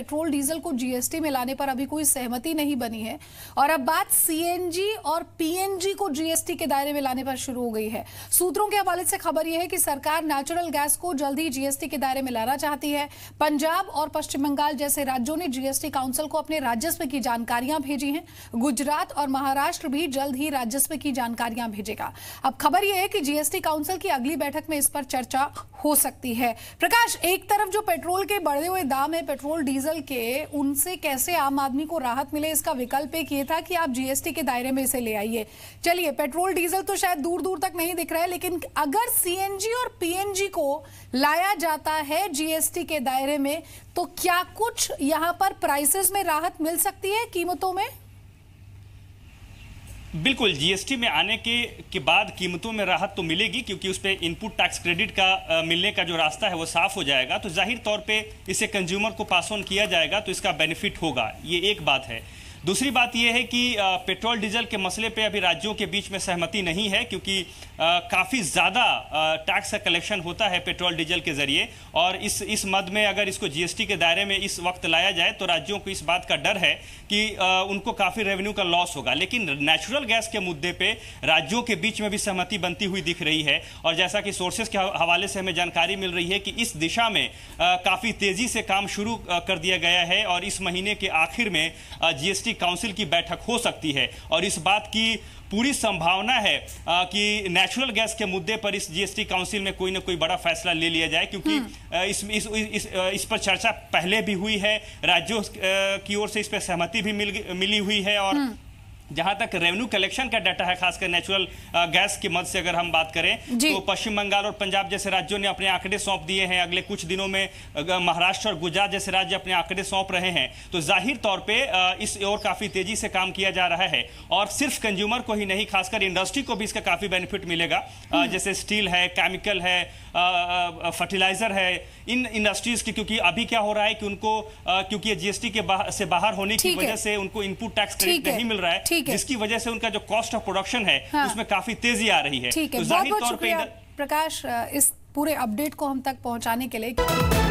Petrol diesel को GST में लाने पर अभी कोई सहमति नहीं बनी है और अब बात सीएनजी और पीएनजी को जीएसटी के दायरे में लाने पर शुरू हो गई है। सूत्रों के हवाले से खबर यह है कि सरकार नेचुरल गैस को जल्द ही जीएसटी के दायरे में लाना चाहती है। पंजाब और पश्चिम बंगाल जैसे राज्यों ने जीएसटी काउंसिल को अपने राजस्व की जानकारियां भेजी हैं। गुजरात और महाराष्ट्र भी जल्द ही राजस्व की जानकारियां भेजेगा। अब खबर यह है कि जीएसटी काउंसिल की अगली बैठक में इस पर चर्चा हो सकती है। प्रकाश, एक तरफ जो पेट्रोल के बढ़े हुए दाम है पेट्रोल डीजल के, उनसे कैसे आम आदमी को राहत मिले, इसका विकल्प एक ये था कि आप जीएसटी के दायरे में इसे ले आइए। चलिए, पेट्रोल डीजल तो शायद दूर दूर तक नहीं दिख रहा है, लेकिन अगर सीएनजी और पीएनजी को लाया जाता है जीएसटी के दायरे में तो क्या कुछ यहां पर प्राइसेस में राहत मिल सकती है, कीमतों में? बिल्कुल, जीएसटी में आने के बाद कीमतों में राहत तो मिलेगी, क्योंकि उस पर इनपुट टैक्स क्रेडिट का मिलने का जो रास्ता है वो साफ हो जाएगा। तो जाहिर तौर पे इसे कंज्यूमर को पास ऑन किया जाएगा, तो इसका बेनिफिट होगा। ये एक बात है। दूसरी बात यह है कि पेट्रोल डीजल के मसले पे अभी राज्यों के बीच में सहमति नहीं है, क्योंकि काफ़ी ज़्यादा टैक्स का कलेक्शन होता है पेट्रोल डीजल के ज़रिए, और इस मद में अगर इसको जीएसटी के दायरे में इस वक्त लाया जाए तो राज्यों को इस बात का डर है कि उनको काफ़ी रेवेन्यू का लॉस होगा। लेकिन नेचुरल गैस के मुद्दे पे राज्यों के बीच में भी सहमति बनती हुई दिख रही है, और जैसा कि सोर्सेज के हवाले से हमें जानकारी मिल रही है कि इस दिशा में काफ़ी तेज़ी से काम शुरू कर दिया गया है, और इस महीने के आखिर में जीएसटी काउंसिल की बैठक हो सकती है। और इस बात की पूरी संभावना है कि नेचुरल गैस के मुद्दे पर इस जीएसटी काउंसिल में कोई ना कोई बड़ा फैसला ले लिया जाए, क्योंकि इस पर चर्चा पहले भी हुई है, राज्यों की ओर से इस पर सहमति भी मिली हुई है। और जहां तक रेवेन्यू कलेक्शन का डाटा है, खासकर नेचुरल गैस की मद से अगर हम बात करें, तो पश्चिम बंगाल और पंजाब जैसे राज्यों ने अपने आंकड़े सौंप दिए हैं। अगले कुछ दिनों में महाराष्ट्र और गुजरात जैसे राज्य अपने आंकड़े सौंप रहे हैं। तो जाहिर तौर पे इस ओर काफी तेजी से काम किया जा रहा है, और सिर्फ कंज्यूमर को ही नहीं, खासकर इंडस्ट्री को भी इसका काफी बेनिफिट मिलेगा। जैसे स्टील है, केमिकल है, फर्टिलाइजर है, इन इंडस्ट्रीज की, क्योंकि अभी क्या हो रहा है कि उनको क्योंकि जीएसटी के से बाहर होने की वजह से उनको इनपुट टैक्स क्रेडिट नहीं मिल रहा है, जिसकी वजह से उनका जो कॉस्ट ऑफ प्रोडक्शन है उसमें काफी तेजी आ रही है। ठीक है, बहुत बहुत शुक्रिया प्रकाश इस पूरे अपडेट को हम तक पहुंचाने के लिए।